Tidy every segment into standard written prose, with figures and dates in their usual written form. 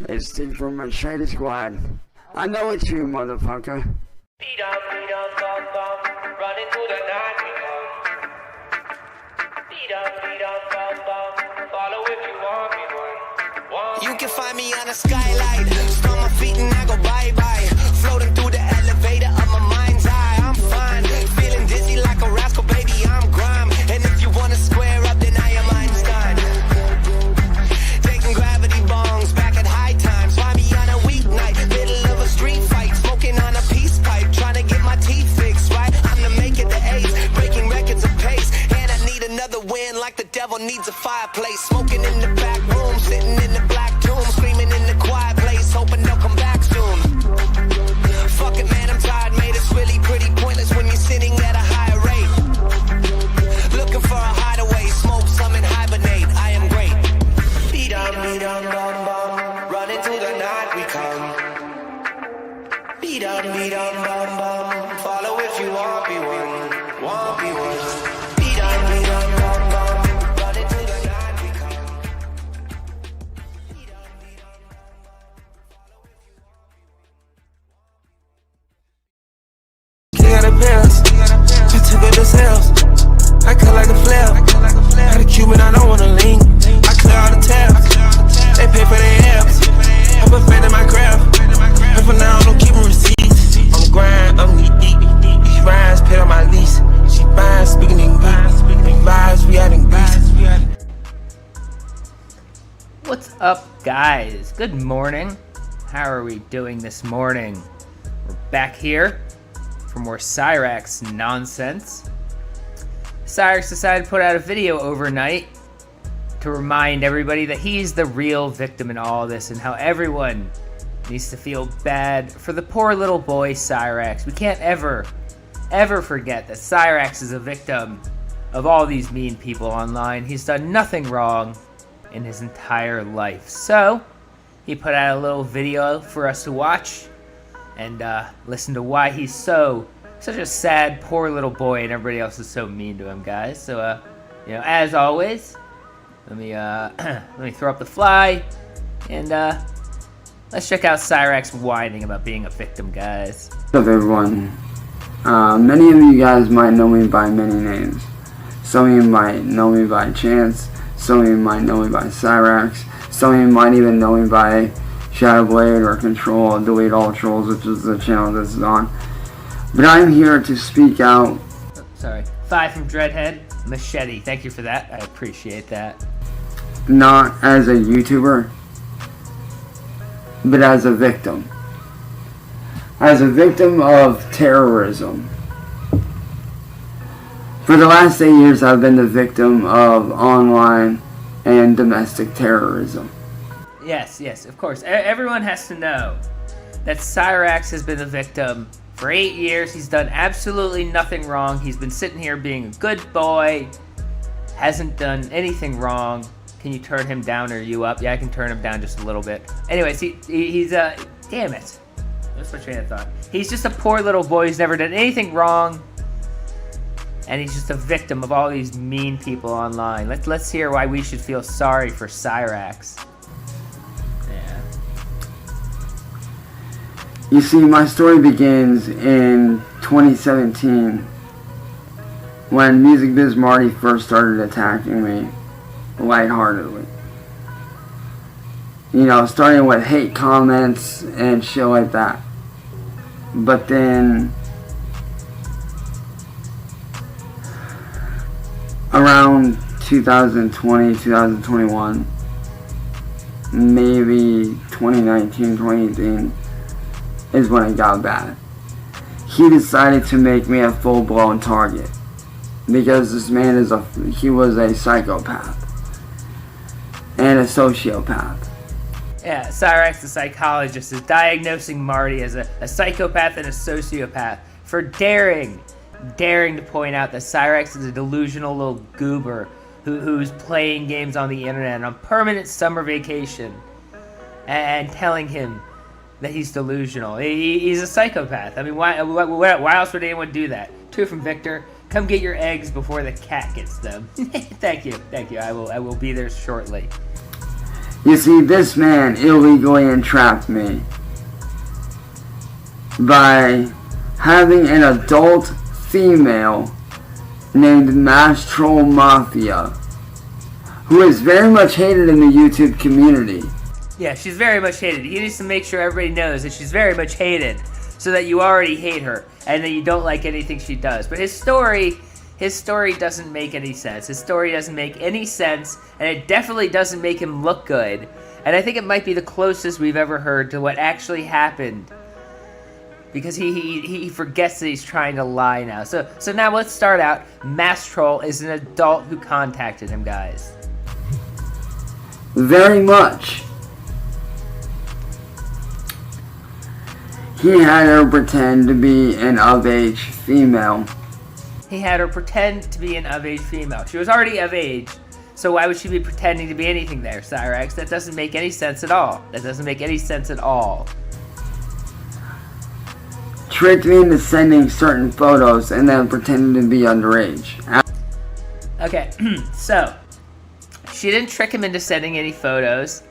It's Steve from Machete Squad. I know it's you, motherfucker. Beat up, running through the night we come. Beat up, follow if you want me one. You can find me on a skylight, on my feet and I go bye-bye. Floating through the elevator of my mind's eye, I'm fine. Feeling dizzy like a rascal, baby, I'm grime. And if you wanna square up, then I am Einstein. Taking gravity bongs back at high times. Find me on a weeknight, middle of a street fight, smoking on a peace pipe, trying to get my teeth fixed, right? I'm the make it the ace, breaking records of pace. And I need another win like the devil needs a fireplace. Smoking in the back room, sitting in the black tomb, screaming in the quiet place, hoping they'll come back soon. Fuck it, man, I'm tired, mate. It's really pretty pointless when you're sitting at a higher rate. Looking for a hideaway, smoke some and hibernate. I am great. Beat up, running through the night we come. Beat up, follow if you want be one. Beat up, running through the night we come. King of the pills, I took it to sales. I cut like a flare. Had a Cuban, I don't wanna lean. I clear all the tabs. They pay for their abs. I put fat in my craft. And for now, don't keep receipts. On the grind, I'm eat. These rhymes paid on my lease. She fine, speaking in vibes, we out in Greece. What's up, guys? Good morning. How are we doing this morning? We're back here for more Cyrax nonsense. Cyrax decided to put out a video overnight to remind everybody that he's the real victim in all this and how everyone needs to feel bad for the poor little boy Cyrax. We can't ever forget that Cyrax is a victim of all these mean people online. He's done nothing wrong in his entire life. So, he put out a little video for us to watch and listen to why he's such a sad, poor little boy and everybody else is so mean to him, guys. So, as always, let me throw up the fly and let's check out Cyrax whining about being a victim, guys. What's up, everyone? Many of you guys might know me by many names. Some of you might know me by Chance. Some of you might know me by Cyrax. Some of you might even know me by Shadowblade or Control, Delete All Trolls, which is the channel this is on. But I'm here to speak out. Oh, sorry. 5 from Dreadhead. Machete. Thank you for that. I appreciate that. Not as a YouTuber, but as a victim. As a victim of terrorism. For the last 8 years, I've been the victim of online and domestic terrorism. Yes, of course. Everyone has to know that Cyrax has been the victim for 8 years. He's done absolutely nothing wrong. He's been sitting here being a good boy. Hasn't done anything wrong. Can you turn him down or you up? Yeah, I can turn him down just a little bit. Anyways, he's damn it. That's my train of thought. He's just a poor little boy who's never done anything wrong. And he's just a victim of all these mean people online. Let's hear why we should feel sorry for Cyrax. Yeah. You see, my story begins in 2017 when Music Biz Marty first started attacking me lightheartedly. Starting with hate comments and shit like that. But then around 2020, 2021, maybe 2019, 2018 is when it got bad. He decided to make me a full-blown target because this man he was a psychopath and a sociopath. Yeah, Cyrax, the psychologist, is diagnosing Marty as a psychopath and a sociopath for daring to point out that Cyrax is a delusional little goober who's playing games on the internet on permanent summer vacation and telling him that he's delusional. He's a psychopath. I mean, why else would anyone do that? 2 from Victor. Come get your eggs before the cat gets them. Thank you. I will be there shortly. You see, this man illegally entrapped me by having an adult female named Mass Troll Mafia, who is very much hated in the YouTube community. Yeah, she's very much hated. He needs to make sure everybody knows that she's very much hated, so that you already hate her and that you don't like anything she does. But his story doesn't make any sense. His story doesn't make any sense, and it definitely doesn't make him look good. And I think it might be the closest we've ever heard to what actually happened, because he forgets that he's trying to lie now. So now let's start out. Mass Troll is an adult who contacted him, guys. Very much. He had her pretend to be an of-age female. He had her pretend to be an of-age female. She was already of age, so why would she be pretending to be anything there, Cyrax? That doesn't make any sense at all. That doesn't make any sense at all. Tricked me into sending certain photos and then pretending to be underage. Okay, so she didn't trick him into sending any photos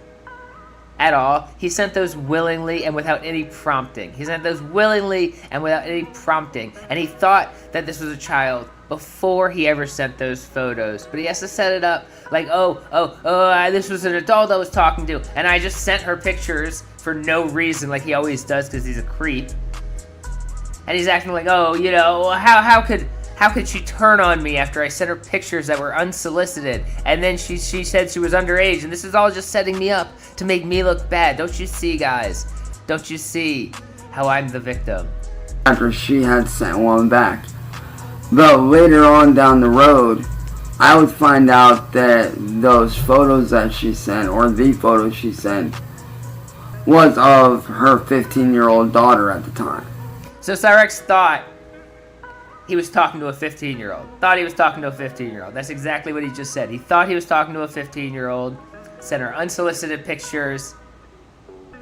at all. He sent those willingly and without any prompting. He sent those willingly and without any prompting. And he thought that this was a child before he ever sent those photos. But he has to set it up like, this was an adult I was talking to, and I just sent her pictures for no reason, like he always does because he's a creep. And he's acting like, how could she turn on me after I sent her pictures that were unsolicited? And then she said she was underage, and this is all just setting me up to make me look bad. Don't you see, guys? Don't you see how I'm the victim? After she had sent one back. But later on down the road, I would find out that those photos that she sent, or the photos she sent, was of her 15-year-old daughter at the time. So Cyrax thought he was talking to a 15-year-old. Thought he was talking to a 15-year-old. That's exactly what he just said. He thought he was talking to a 15-year-old, sent her unsolicited pictures,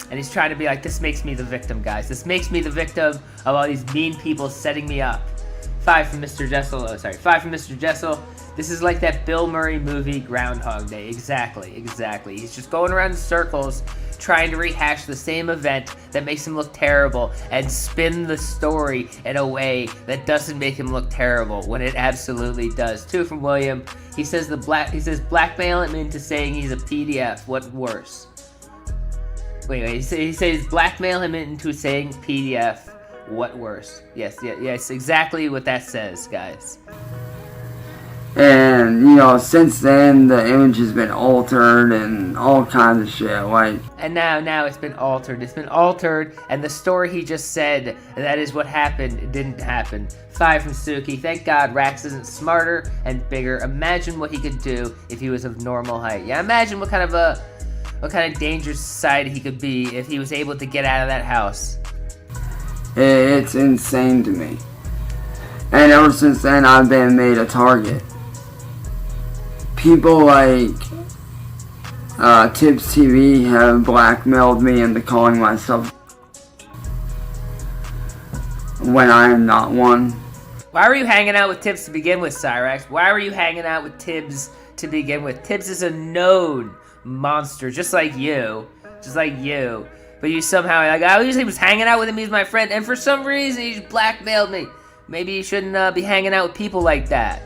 and he's trying to be like, this makes me the victim, guys. This makes me the victim of all these mean people setting me up. 5 from Mr. Jessel. 5 from Mr. Jessel. This is like that Bill Murray movie, Groundhog Day. Exactly. He's just going around in circles, trying to rehash the same event that makes him look terrible and spin the story in a way that doesn't make him look terrible when it absolutely does. 2 from William. He says blackmail him into saying he's a PDF. What worse? Wait. He says blackmail him into saying PDF. What worse? Yes, exactly what that says, guys. And, since then, the image has been altered and all kinds of shit, like... And now it's been altered. It's been altered, and the story he just said, that is what happened, it didn't happen. 5 from Suki. Thank God Rax isn't smarter and bigger. Imagine what he could do if he was of normal height. Yeah, imagine what kind of dangerous society he could be if he was able to get out of that house. It's insane to me. And ever since then, I've been made a target. People like Tibbs TV have blackmailed me into calling myself when I am not one. Why were you hanging out with Tibbs to begin with, Cyrax? Why were you hanging out with Tibbs to begin with? Tibbs is a known monster, just like you. But you somehow, I usually was hanging out with him, he's my friend, and for some reason he just blackmailed me. Maybe you shouldn't be hanging out with people like that.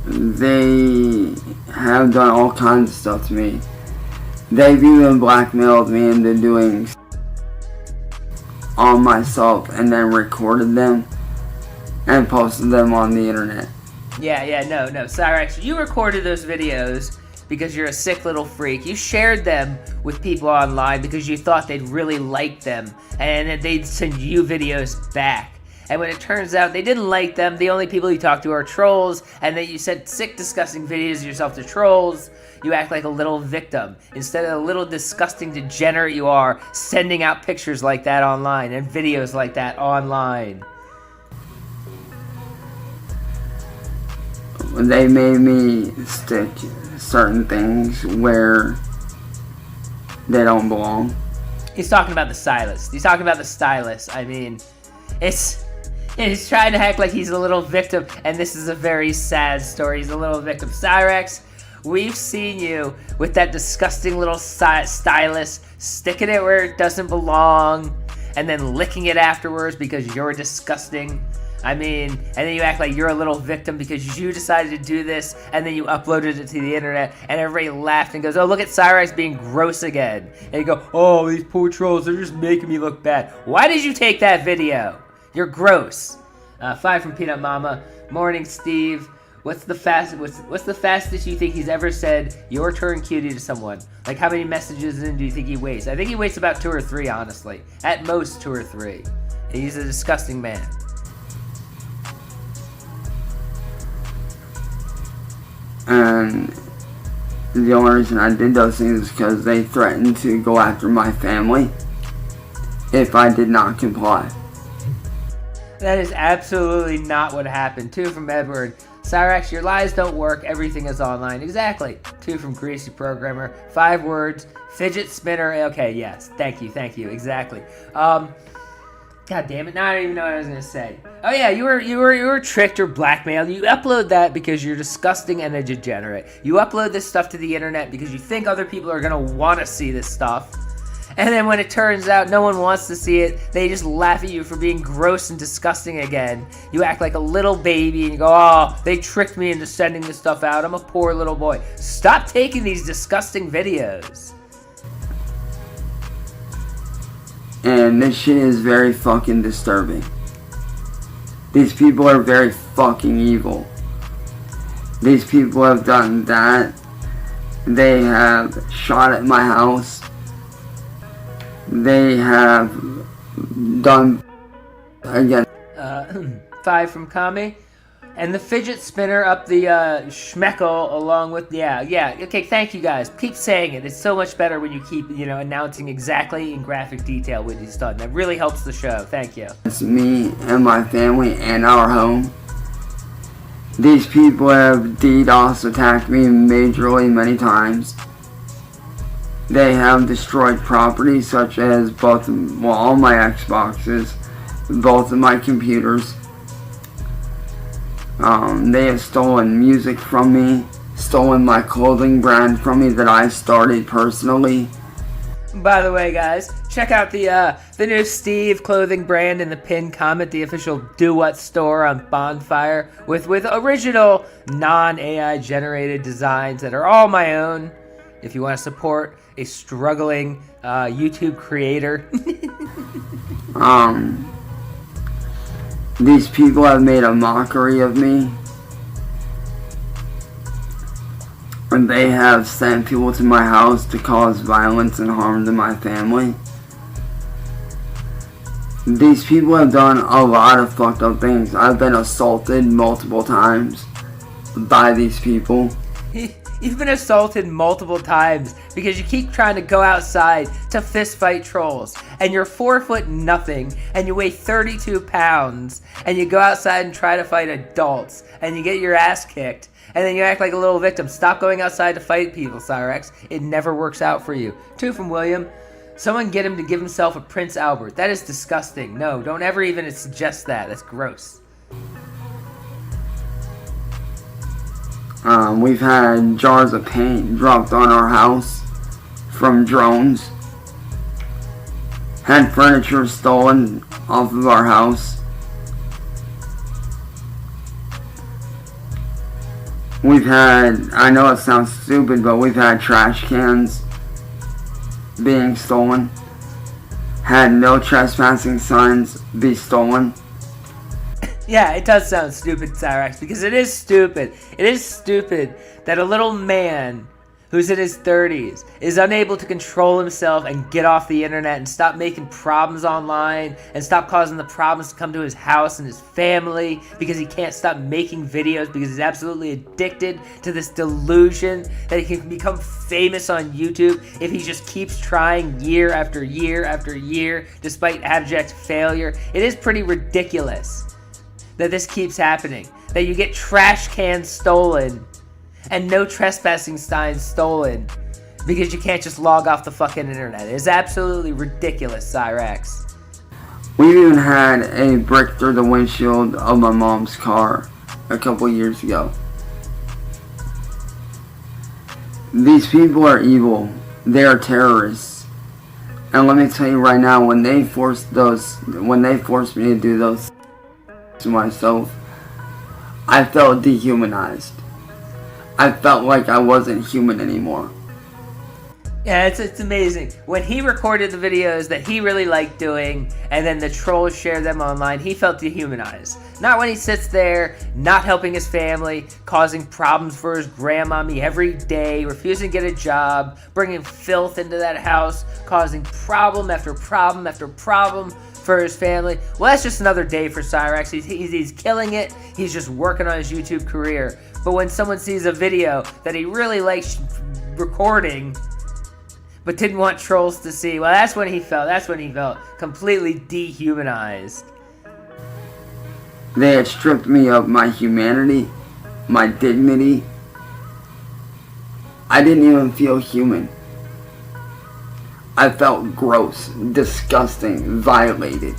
They have done all kinds of stuff to me. They've even blackmailed me into doing on myself and then recorded them and posted them on the internet. No, Cyrax, you recorded those videos because you're a sick little freak. You shared them with people online because you thought they'd really like them and they'd send you videos back. And when it turns out they didn't like them, the only people you talk to are trolls, and that you sent sick, disgusting videos of yourself to trolls, you act like a little victim. Instead of the little disgusting degenerate you are, sending out pictures like that online and videos like that online. They made me stick certain things where they don't belong. He's talking about the stylist. I mean, it's And he's trying to act like he's a little victim, and this is a very sad story. He's a little victim. Cyraxx, we've seen you with that disgusting little stylus, sticking it where it doesn't belong, and then licking it afterwards because you're disgusting. I mean, and then you act like you're a little victim because you decided to do this, and then you uploaded it to the internet, and everybody laughed and goes, oh, look at Cyrax being gross again. And you go, oh, these poor trolls, they're just making me look bad. Why did you take that video? You're gross. 5 from Peanut Mama. Morning, Steve. What's the fastest you think he's ever said your turn cutie to someone? Like, how many messages in do you think he wastes? I think he wastes about 2 or 3, honestly. At most 2 or 3. He's a disgusting man. And the only reason I did those things is because they threatened to go after my family if I did not comply. That is absolutely not what happened. 2 from Edward. Cyraxx, your lies don't work. Everything is online. Exactly. 2 from Greasy Programmer. 5 words. Fidget spinner. Okay, yes. Thank you. Exactly. God damn it! Now I don't even know what I was gonna say. Oh yeah, you were tricked or blackmailed. You upload that because you're disgusting and a degenerate. You upload this stuff to the internet because you think other people are gonna want to see this stuff. And then when it turns out no one wants to see it, they just laugh at you for being gross and disgusting again. You act like a little baby and you go, oh, they tricked me into sending this stuff out. I'm a poor little boy. Stop taking these disgusting videos. And this shit is very fucking disturbing. These people are very fucking evil. These people have done that. They have shot at my house. They have done again. 5 from Kami. And the fidget spinner up the schmeckle along with, yeah. Okay, thank you guys. Keep saying it. It's so much better when you keep, announcing exactly in graphic detail what he's done. That really helps the show. Thank you. It's me and my family and our home. These people have DDoS attacked me majorly many times. They have destroyed property such as all my Xboxes, both of my computers. They have stolen music from me, stolen my clothing brand from me that I started personally. By the way, guys, check out the new Steve clothing brand in the pinned comment, the official Do What store on Bonfire, with original non-AI generated designs that are all my own. If you want to support a struggling YouTube creator. These people have made a mockery of me. And they have sent people to my house to cause violence and harm to my family. These people have done a lot of fucked up things. I've been assaulted multiple times by these people. You've been assaulted multiple times because you keep trying to go outside to fist fight trolls, and you're 4 nothing, and you weigh 32 pounds, and you go outside and try to fight adults, and you get your ass kicked, and then you act like a little victim. Stop going outside to fight people, Cyrax. It never works out for you. 2 from William. Someone get him to give himself a Prince Albert. That is disgusting. No, don't ever even suggest that. That's gross. We've had jars of paint dropped on our house from drones. Had furniture stolen off of our house. We've had, I know it sounds stupid, but we've had trash cans being stolen. Had no trespassing signs be stolen. Yeah, it does sound stupid, Cyrax, because it is stupid. It is stupid that a little man who's in his 30s is unable to control himself and get off the internet and stop making problems online and stop causing the problems to come to his house and his family because he can't stop making videos because he's absolutely addicted to this delusion that he can become famous on YouTube if he just keeps trying year after year after year despite abject failure. It is pretty ridiculous that this keeps happening, that you get trash cans stolen and no trespassing signs stolen because you can't just log off the fucking internet. It is absolutely ridiculous, Cyrax. We even had a brick through the windshield of my mom's car a couple years ago. These people are evil. They are terrorists. And let me tell you right now, when they forced me to do those to myself, I felt dehumanized. I felt like I wasn't human anymore. Yeah, it's amazing. When he recorded the videos that he really liked doing, and then the trolls shared them online, he felt dehumanized. Not when he sits there, not helping his family, causing problems for his grandmommy every day, refusing to get a job, bringing filth into that house, causing problem after problem after problem for his family. Well, that's just another day for Cyraxx. He's killing it. He's just working on his YouTube career. But when someone sees a video that he really likes recording, but didn't want trolls to see, well, that's when he felt completely dehumanized. They had stripped me of my humanity, my dignity. I didn't even feel human. I felt gross, disgusting, violated.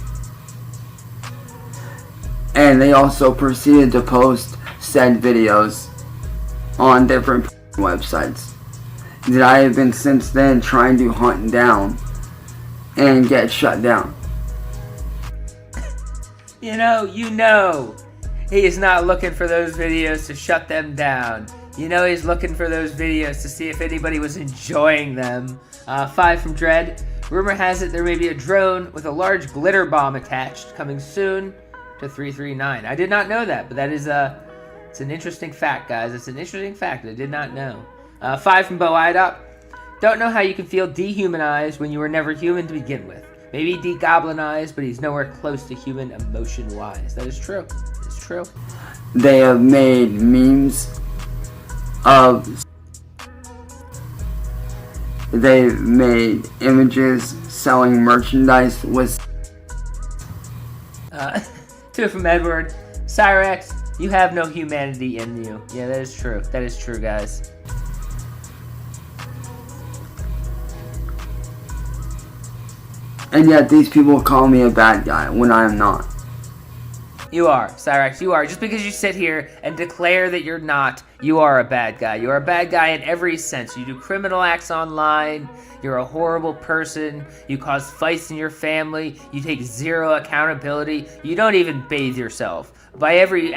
And they also proceeded to post said videos on different websites that I have been since then trying to hunt down and get shut down. You know, he is not looking for those videos to shut them down. You know he's looking for those videos to see if anybody was enjoying them. 5 from Dread. Rumor has it there may be a drone with a large glitter bomb attached coming soon to 339. I did not know that, but that is it's an interesting fact, guys. It's an interesting fact I did not know. 5 from Bo Idop. Don't know how you can feel dehumanized when you were never human to begin with. Maybe degoblinized, but he's nowhere close to human emotion-wise. That is true. It's true. They have made memes of... They've made images selling merchandise with... 2 from Edward. Cyraxx, you have no humanity in you. Yeah, that is true. That is true, guys. And yet these people call me a bad guy when I am not. You are, Cyraxx, you are. Just because you sit here and declare that you're not, you are a bad guy. You are a bad guy in every sense. You do criminal acts online. You're a horrible person. You cause fights in your family. You take zero accountability. You don't even bathe yourself. By every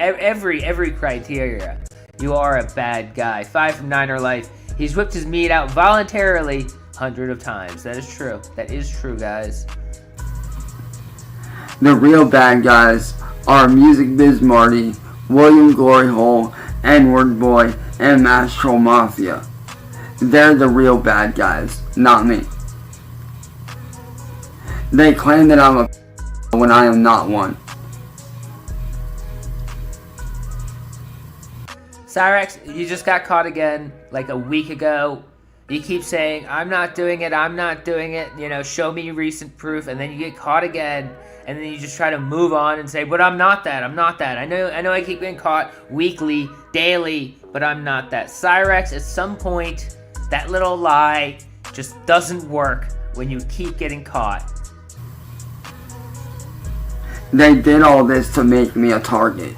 criteria, you are a bad guy. 5 from Niner Life. He's whipped his meat out voluntarily 100 of times. That is true. That is true, guys. The real bad guys are Music Biz Marty, William Glory Hole, N-Word Boy, and Mastro Mafia. They're the real bad guys, not me. They claim that I'm a when I am not one. Cyraxx, you just got caught again like a week ago. You keep saying, I'm not doing it, you know, show me recent proof, and then you get caught again, and then you just try to move on and say, but I'm not that. I know I keep getting caught weekly, daily, but I'm not that. Cyraxx, at some point, that little lie just doesn't work when you keep getting caught. They did all this to make me a target.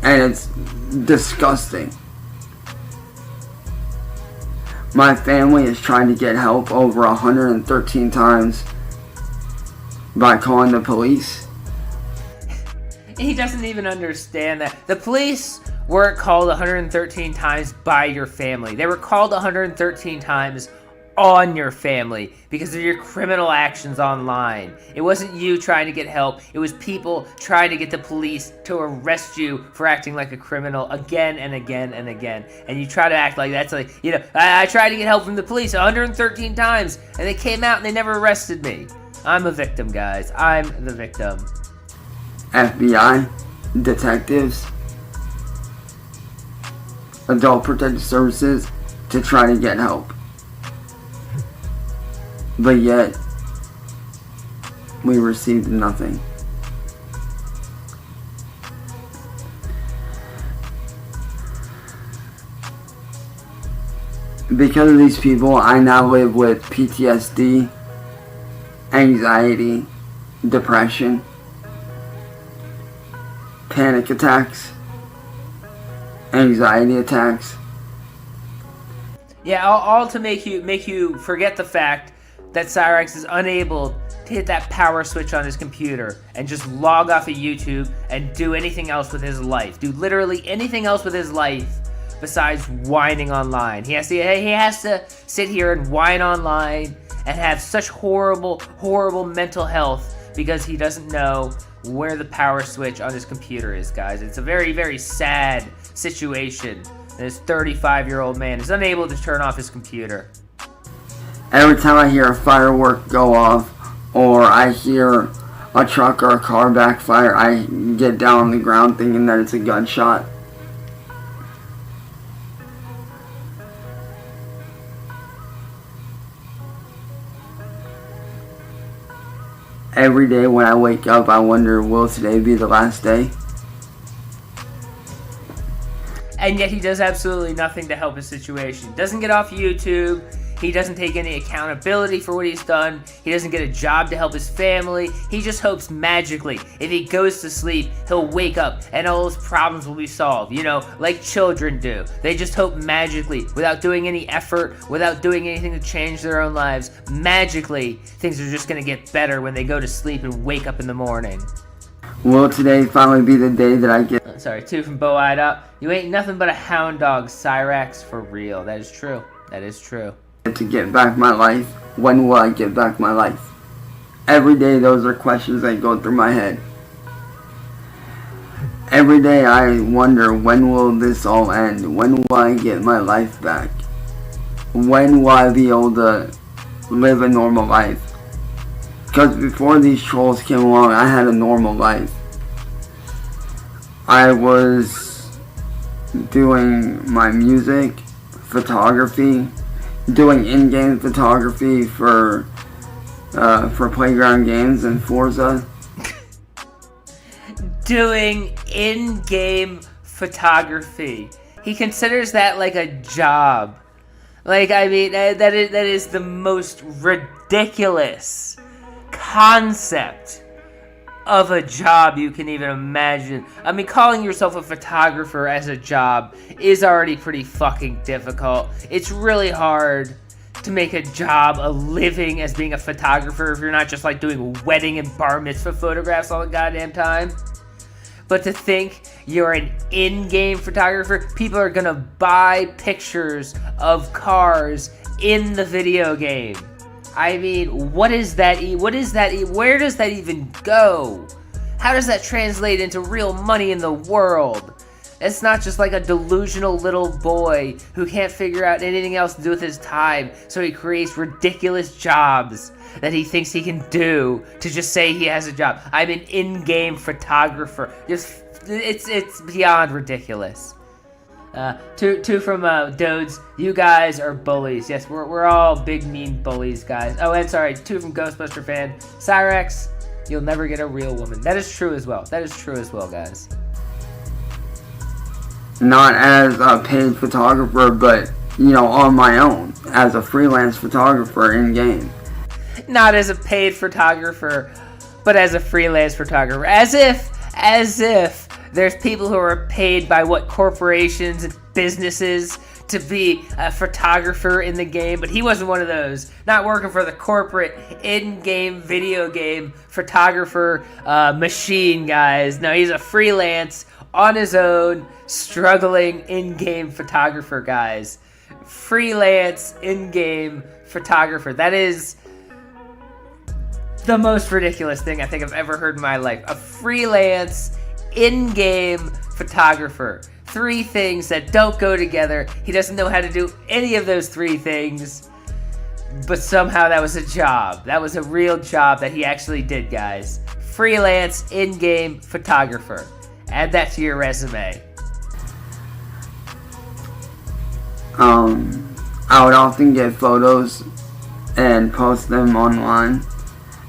And it's disgusting. My family is trying to get help over 113 times by calling the police. He doesn't even understand that. The police weren't called 113 times by your family. They were called 113 times on your family because of your criminal actions online. It wasn't you trying to get help. It was people trying to get the police to arrest you for acting like a criminal again and again and again. And you try to act like that's like, you know, I tried to get help from the police 113 times and they came out and they never arrested me. I'm a victim, guys. I'm the victim. FBI, detectives, Adult Protective Services to try to get help. But yet, we received nothing. Because of these people, I now live with PTSD, anxiety, depression, panic attacks, anxiety attacks. Yeah, all to make you forget the fact that Cyraxx is unable to hit that power switch on his computer and just log off of YouTube and do anything else with his life. Do literally anything else with his life besides whining online. He has to sit here and whine online and have such horrible mental health because he doesn't know where the power switch on his computer is, guys. It's a very, very sad situation. This 35-year-old man is unable to turn off his computer. Every time I hear a firework go off, or I hear a truck or a car backfire, I get down on the ground thinking that it's a gunshot. Every day when I wake up, I wonder, will today be the last day? And yet he does absolutely nothing to help his situation. Doesn't get off YouTube. He doesn't take any accountability for what he's done. He doesn't get a job to help his family. He just hopes magically, if he goes to sleep, he'll wake up and all his problems will be solved. You know, like children do. They just hope magically, without doing any effort, without doing anything to change their own lives, magically, things are just going to get better when they go to sleep and wake up in the morning. Will today finally be the day that I get... Sorry, 2 from Bow-Eyed Up. You ain't nothing but a hound dog, Cyraxx, for real. That is true. That is true. To get back my life? When will I get back my life? Every day those are questions that go through my head. Every day I wonder, when will this all end? When will I get my life back? When will I be able to live a normal life? Because before these trolls came along, I had a normal life. I was doing my music, photography, doing in-game photography for Playground Games and Forza. Doing in-game photography. He considers that like a job. Like, I mean, that is the most ridiculous concept of a job you can even imagine. I mean, calling yourself a photographer as a job is already pretty fucking difficult. It's really hard to make a job, a living as being a photographer if you're not just like doing wedding and bar mitzvah photographs all the goddamn time. But to think you're an in-game photographer, people are gonna buy pictures of cars in the video game. I mean, what is that? Where does that even go? How does that translate into real money in the world? It's not just like a delusional little boy who can't figure out anything else to do with his time, so he creates ridiculous jobs that he thinks he can do to just say he has a job. I'm an in-game photographer. It's beyond ridiculous. Two from Dodes. You guys are bullies. Yes, we're all big mean bullies, guys. Oh, and sorry, 2 from Ghostbuster fan. Cyraxx, you'll never get a real woman. That is true as well. That is true as well, guys. Not as a paid photographer, but, you know, on my own. As a freelance photographer in-game. Not as a paid photographer, but as a freelance photographer. As if there's people who are paid by corporations and businesses to be a photographer in the game, but he wasn't one of those. Not working for the corporate in-game video game photographer machine, guys. No, he's a freelance, on his own, struggling in-game photographer, guys. Freelance in-game photographer. That is the most ridiculous thing I think I've ever heard in my life. A freelance in-game photographer. 3 things that don't go together. He doesn't know how to do any of those 3 things, but somehow that was a job. That was a real job that he actually did, guys. Freelance in-game photographer. Add that to your resume. I would often get photos and post them online,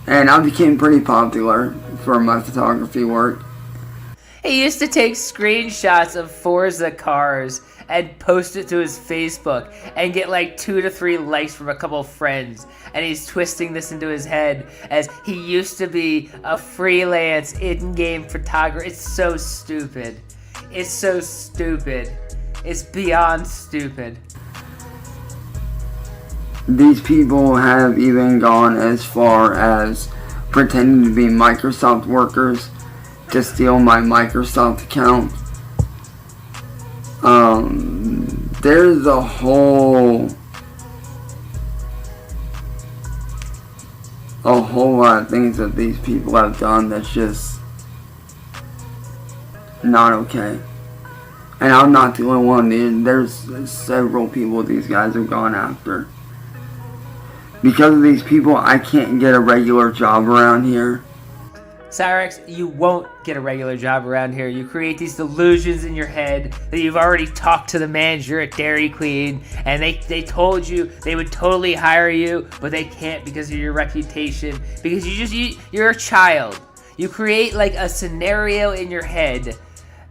and I became pretty popular for my photography work. He used to take screenshots of Forza cars and post it to his Facebook and get like 2 to 3 likes from a couple of friends. And he's twisting this into his head as he used to be a freelance in-game photographer. It's so stupid. It's so stupid. It's beyond stupid. These people have even gone as far as pretending to be Microsoft workers to steal my Microsoft account. There's a whole lot of things that these people have done that's just not okay. And I'm not the only one. There's several people these guys have gone after. Because of these people, I can't get a regular job around here. Cyraxx, you won't get a regular job around here. You create these delusions in your head that you've already talked to the manager at Dairy Queen, and they told you they would totally hire you, but they can't because of your reputation, because you're a child. You create like a scenario in your head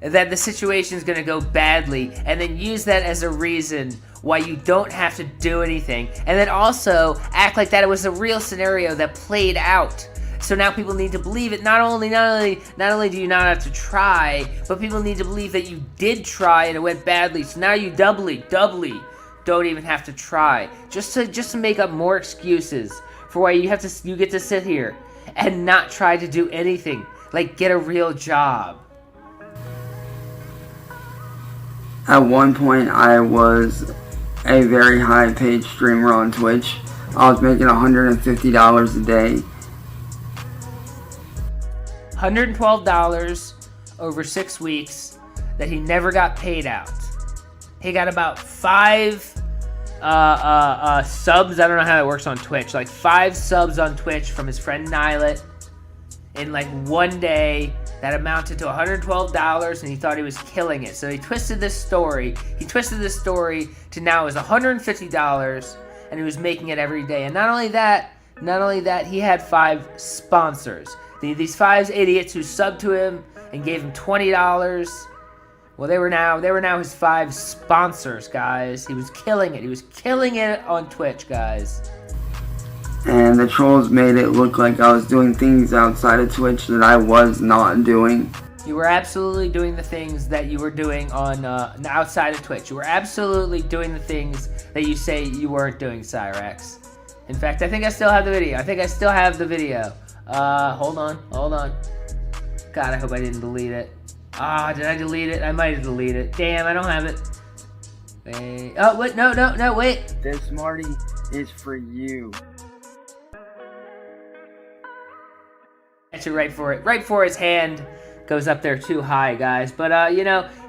that the situation is going to go badly, and then use that as a reason why you don't have to do anything, and then also act like that it was a real scenario that played out. So now people need to believe it. Not only do you not have to try, but people need to believe that you did try and it went badly. So now you doubly don't even have to try, just to make up more excuses for why you get to sit here and not try to do anything, like get a real job. At one point, I was a very high-paid streamer on Twitch. I was making $150 a day. $112 over 6 weeks that he never got paid out. He got about 5 subs. I don't know how it works on Twitch. Like 5 subs on Twitch from his friend Nilet in like one day. That amounted to $112, and he thought he was killing it. So he twisted this story. To now it was $150, and he was making it every day. And not only that, he had 5 sponsors. These 5 idiots who subbed to him and gave him $20. Well, they were now his 5 sponsors, guys. He was killing it. He was killing it on Twitch, guys. And the trolls made it look like I was doing things outside of Twitch that I was not doing. You were absolutely doing the things that you were doing on outside of Twitch. You were absolutely doing the things that you say you weren't doing, Cyraxx. In fact, I think I still have the video. Hold on. God, I hope I didn't delete it. Did I delete it? I might have deleted it. Damn, I don't have it. Wait. Oh, wait, no, wait. This Smarty is for you. Actually, right for his hand goes up there too high, guys. But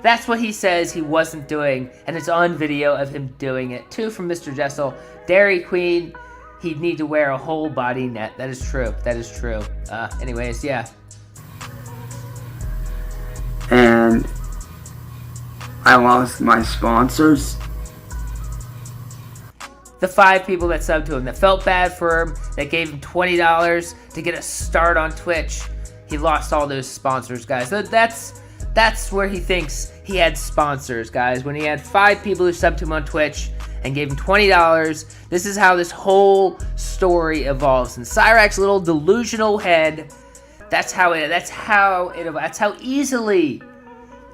that's what he says he wasn't doing, and it's on video of him doing it. 2 from Mr. Jessel. Dairy Queen, he'd need to wear a whole body net. That is true. Anyways, yeah. And I lost my sponsors. The 5 people that subbed to him, that felt bad for him, that gave him $20 to get a start on Twitch, he lost all those sponsors, guys. So that's where he thinks he had sponsors, guys. When he had 5 people who subbed to him on Twitch and gave him $20, this is how this whole story evolves. In Cyraxx's little delusional head, that's how easily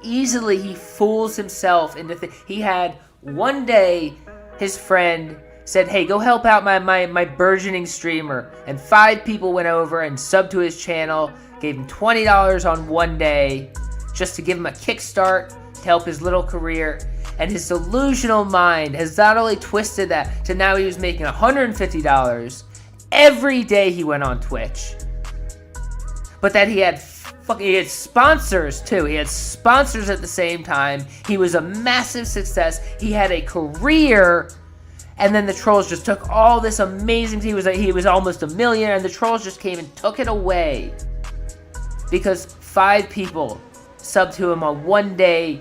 he fools himself into he had one day his friend said, hey, go help out my burgeoning streamer. And 5 people went over and subbed to his channel, gave him $20 on one day, just to give him a kickstart to help his little career. And his delusional mind has not only twisted that to now he was making $150 every day he went on Twitch, but that he had sponsors too. He had sponsors at the same time. He was a massive success. He had a career. And then the trolls just took all this amazing. He was almost a millionaire, and the trolls just came and took it away because 5 people subbed to him on one day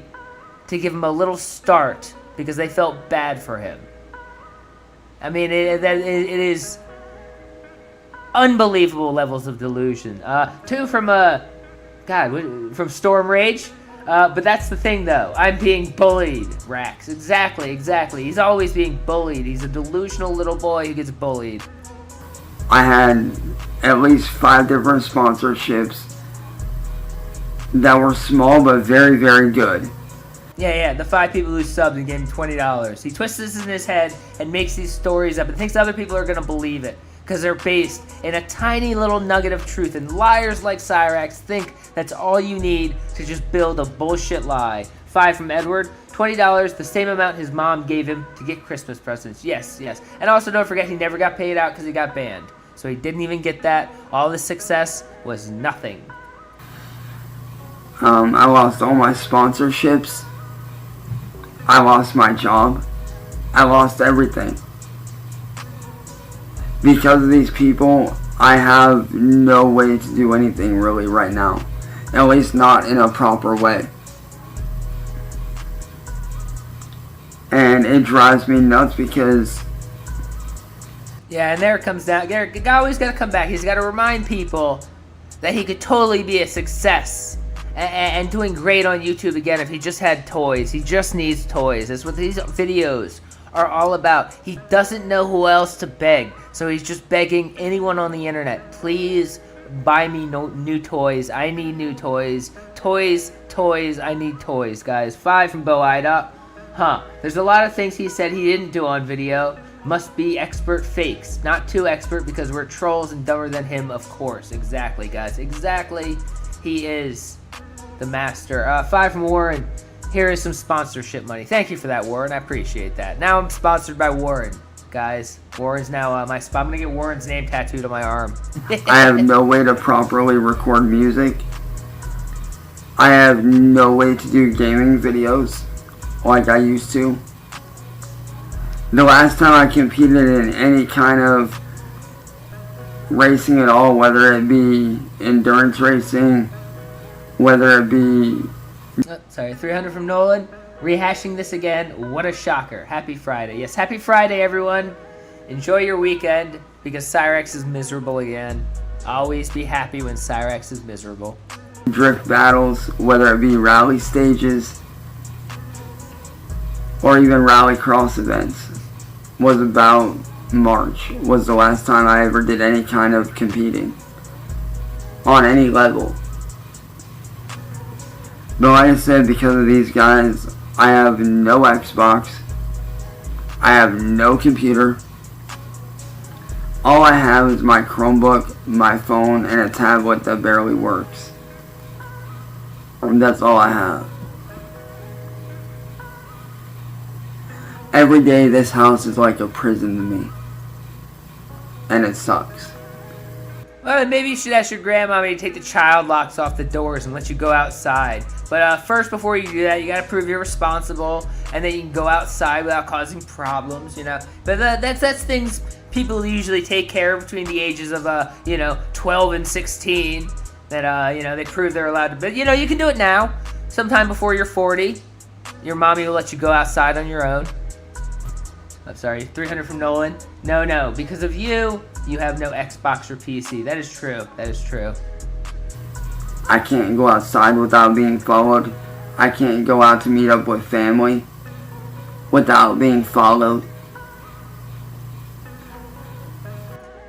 to give him a little start because they felt bad for him. I mean, it is unbelievable levels of delusion. 2 from God, from Storm Rage? But that's the thing, though. I'm being bullied, Rax. Exactly. He's always being bullied. He's a delusional little boy who gets bullied. I had at least 5 different sponsorships that were small but very, very good. Yeah, the 5 people who subbed and gave him $20. He twists this in his head and makes these stories up and thinks other people are going to believe it because they're based in a tiny little nugget of truth. And liars like Cyrax think that's all you need to just build a bullshit lie. 5 from Edward, $20, the same amount his mom gave him to get Christmas presents. Yes. And also don't forget he never got paid out because he got banned. So he didn't even get that. All this success was nothing. I lost all my sponsorships. I lost my job. I lost everything. Because of these people, I have no way to do anything really right now. At least not in a proper way. And it drives me nuts because... Yeah, and there it comes down. Garrett always got to come back. He's got to remind people that he could totally be a success. And doing great on YouTube again if he just had toys. He just needs toys. That's what these videos are all about. He doesn't know who else to beg, so he's just begging anyone on the internet. Please buy me new toys. I need new toys. Toys, I need toys, guys. 5 from Bo Ida. There's a lot of things he said he didn't do on video. Must be expert fakes. Not too expert because we're trolls and dumber than him, of course. Exactly, guys. Exactly. He is the master. 5 from Warren. Here is some sponsorship money. Thank you for that, Warren. I appreciate that. Now I'm sponsored by Warren, guys. Warren's now my spot. I'm gonna get Warren's name tattooed on my arm. I have no way to properly record music. I have no way to do gaming videos like I used to. The last time I competed in any kind of racing at all, whether it be endurance racing, whether it be... 300 from Nolan. Rehashing this again. What a shocker. Happy Friday. Yes, happy Friday, everyone. Enjoy your weekend because Cyrax is miserable again. Always be happy when Cyrax is miserable. Drift battles, whether it be rally stages or even rally cross events, was about March. Was the last time I ever did any kind of competing on any level. But like I said, because of these guys, I have no Xbox. I have no computer. All I have is my Chromebook, my phone, and a tablet that barely works. And that's all I have. Every day this house is like a prison to me. And it sucks. Well, maybe you should ask your grandmommy to take the child locks off the doors and let you go outside. But first, before you do that, you gotta prove you're responsible, and then you can go outside without causing problems, you know. But that's things people usually take care of between the ages of 12 and 16. That they prove they're allowed to. But you can do it now. Sometime before you're 40, your mommy will let you go outside on your own. I'm sorry, 300 from Nolan. No, because of you have no Xbox or PC. That is true. I can't go outside without being followed. I can't go out to meet up with family without being followed.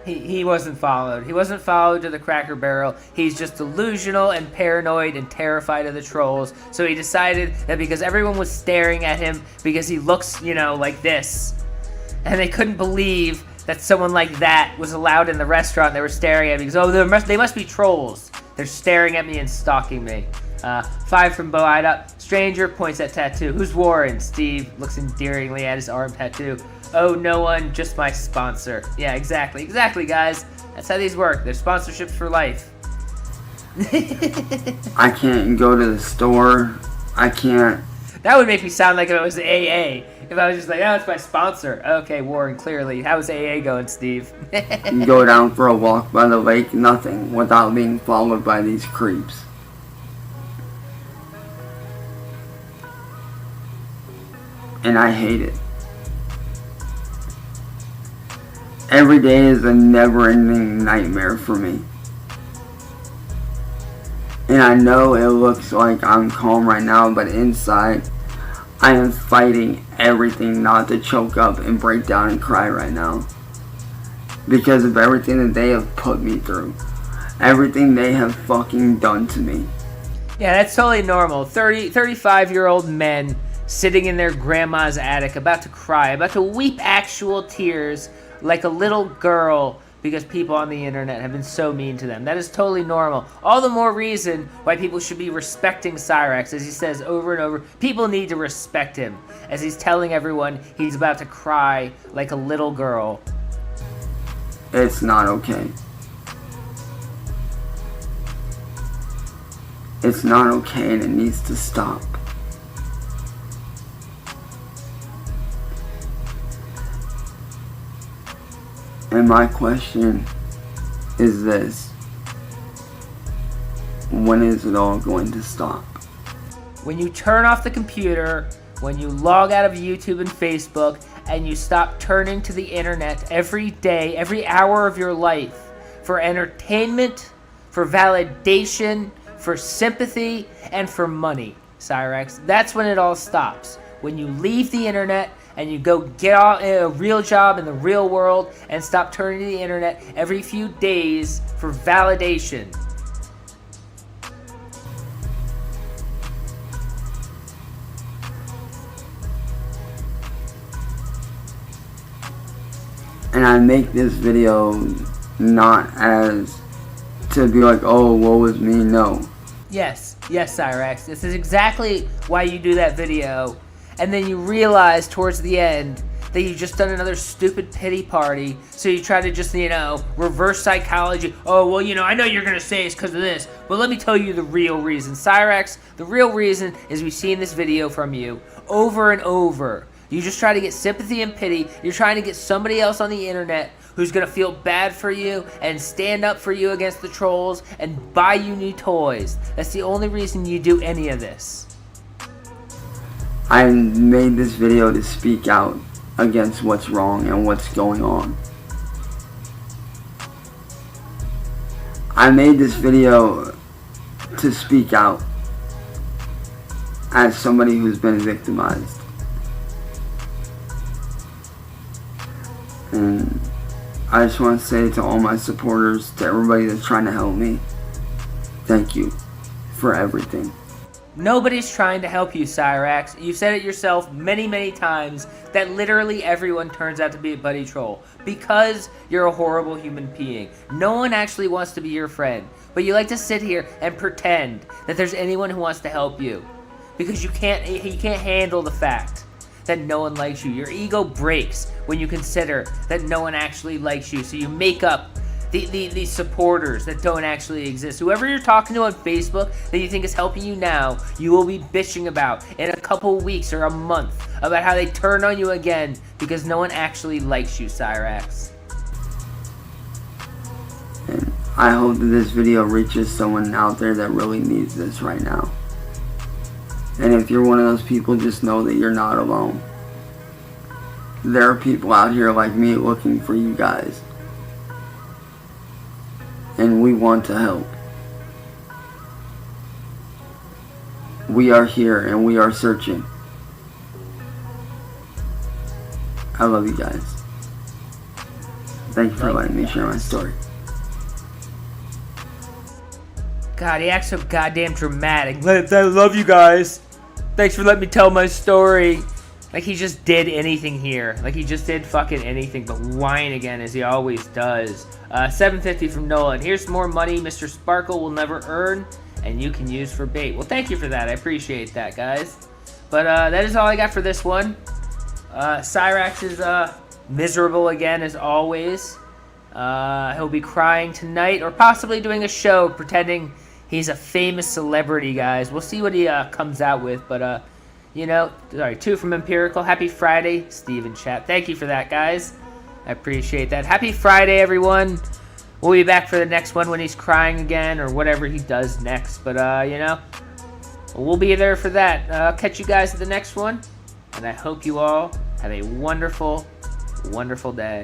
He wasn't followed. He wasn't followed to the Cracker Barrel. He's just delusional and paranoid and terrified of the trolls. So he decided that because everyone was staring at him because he looks, like this, and they couldn't believe that someone like that was allowed in the restaurant. They were staring at me because, they must be trolls. They're staring at me and stalking me. 5 from Bo Ida. Stranger points at tattoo. Who's Warren? Steve looks endearingly at his arm tattoo. Oh, no one, just my sponsor. Yeah, exactly, guys. That's how these work. They're sponsorships for life. I can't go to the store. I can't. That would make me sound like if it was AA. If I was just like, oh, it's my sponsor. Okay, Warren, clearly. How's AA going, Steve? Go down for a walk by the lake, nothing, without being followed by these creeps. And I hate it. Every day is a never-ending nightmare for me. And I know it looks like I'm calm right now, but inside, I am fighting everything not to choke up and break down and cry right now. Because of everything that they have put me through. Everything they have fucking done to me. Yeah, that's totally normal. 35-year-old men sitting in their grandma's attic about to cry, about to weep actual tears like a little girl because people on the internet have been so mean to them. That is totally normal. All the more reason why people should be respecting Cyraxx. As he says over and over, people need to respect him. As he's telling everyone he's about to cry like a little girl. It's not okay. It's not okay and it needs to stop. And my question is this: when is it all going to stop? When you turn off the computer, when you log out of YouTube and Facebook, and you stop turning to the internet every day, every hour of your life for entertainment, for validation, for sympathy, and for money, Cyraxx, that's when it all stops. When you leave the internet and you go get a real job in the real world and stop turning to the internet every few days for validation. And I make this video not as to be like, oh, woe is me, no. Yes, Cyraxx, this is exactly why you do that video. And then you realize towards the end that you just done another stupid pity party. So you try to just, reverse psychology. Oh, well, I know you're going to say it's because of this. But let me tell you the real reason. Cyraxx, the real reason is we've seen this video from you over and over. You just try to get sympathy and pity. You're trying to get somebody else on the internet who's going to feel bad for you and stand up for you against the trolls and buy you new toys. That's the only reason you do any of this. I made this video to speak out against what's wrong and what's going on. I made this video to speak out as somebody who's been victimized. And I just want to say to all my supporters, to everybody that's trying to help me, thank you for everything. Nobody's trying to help you, Cyraxx. You've said it yourself many, many times that literally everyone turns out to be a buddy troll because you're a horrible human being. No one actually wants to be your friend, but you like to sit here and pretend that there's anyone who wants to help you because you can't handle the fact that no one likes you. Your ego breaks when you consider that no one actually likes you, so you make up these supporters that don't actually exist. Whoever you're talking to on Facebook that you think is helping you now, you will be bitching about in a couple weeks or a month about how they turned on you again because no one actually likes you, Cyraxx. And I hope that this video reaches someone out there that really needs this right now. And if you're one of those people, just know that you're not alone. There are people out here like me looking for you guys. And we want to help. We are here and we are searching. I love you guys. Thank you for letting me share my story. God, he acts so goddamn dramatic. I love you guys. Thanks for letting me tell my story. Like he just did anything here. Like he just did fucking anything but whine again as he always does. $7.50 from Nolan. Here's more money Mr. Sparkle will never earn and you can use for bait. Well, thank you for that. I appreciate that, guys. But that is all I got for this one. Cyraxx is miserable again as always. He'll be crying tonight or possibly doing a show pretending he's a famous celebrity, guys. We'll see what he comes out with, but sorry, 2 from Empirical. Happy Friday, Steve in chat. Thank you for that, guys. I appreciate that. Happy Friday, everyone. We'll be back for the next one when he's crying again or whatever he does next. But, we'll be there for that. I'll catch you guys at the next one. And I hope you all have a wonderful, wonderful day.